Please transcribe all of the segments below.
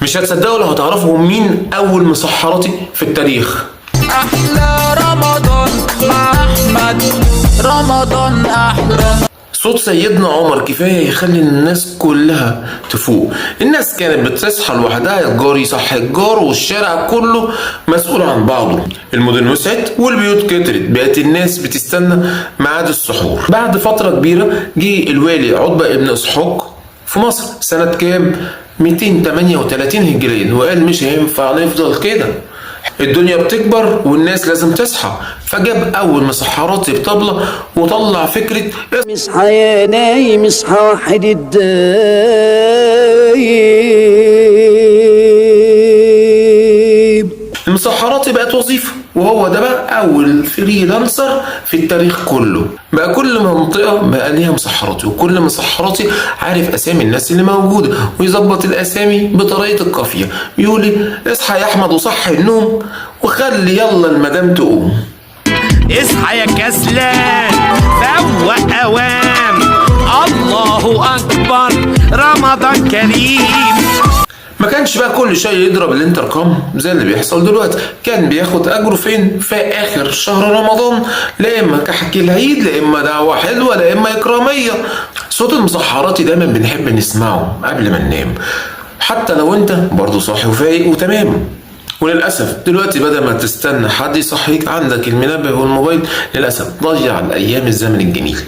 مش هتصدقوا لو هتعرفوا مين اول مسحراتي في التاريخ. احلى رمضان مع احمد، رمضان احلى. صوت سيدنا عمر كفاية يخلي الناس كلها تفوق. الناس كانت بتصحى لوحدها، الجار يصحي الجار والشارع كله مسؤول عن بعضه. المدن وسعت والبيوت كترت، بقت الناس بتستنى ميعاد السحور. بعد فترة كبيرة جه الوالي عتبة ابن اسحاق في مصر سنة كام؟ 238 هجريا، وقال مش هينفع نفضل كده، الدنيا بتكبر والناس لازم تصحى. فجاب اول مسحراتي بطبلة وطلع فكرة اصحى يا نايم اصحى واحد الدايم. المسحراتي بقت وظيفة، وهو ده بقى اول فريلانسر في التاريخ كله. بقى كل منطقة بقى ليها مسحراتي، وكل مسحراتي عارف اسامي الناس اللي موجودة ويظبط الاسامي بطريقة القافية. بيقول لي اصحى يا احمد وصحي النوم وخلي يلا المدام تقوم. اصحى يا كسلان فوق اوام، الله اكبر رمضان كريم. ما كانش بقى كل شيء يضرب الانتركم زي اللي بيحصل دلوقتي. كان بياخد اجره فين؟ في اخر شهر رمضان، لا اما كحك العيد، لا اما دعوه حلوه، لا اما اكراميه. صوت المسحراتي دايما بنحب نسمعه قبل ما ننام، حتى لو انت برضه صاحي وفايق وتمام. وللاسف دلوقتي بدل ما تستنى حد يصحيك عندك المنبه والموبايل، للاسف ضيع الايام الزمن الجميل.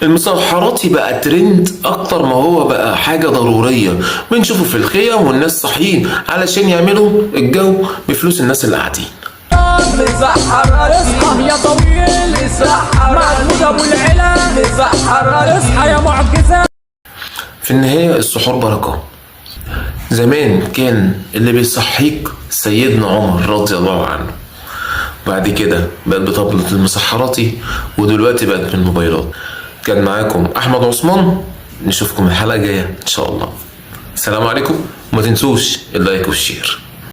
المسحراتي بقى ترند اكتر ما هو بقى حاجة ضرورية. بنشوفه في الخيام والناس صاحيين علشان يعملوا الجو بفلوس الناس اللي قاعدين. مسحر اصحى يا طويل، مسحر محمود ابو العلا، مسحر اصحى يا معجزة. في النهاية السحور بركة. زمان كان اللي بيصحيك سيدنا عمر رضي الله عنه، بعد كده بقت بطبلة المسحراتي، ودلوقتي بقت بالموبايلات. كان معاكم احمد عثمان، نشوفكم الحلقة الجاية ان شاء الله. السلام عليكم، وما تنسوش اللايك والشير.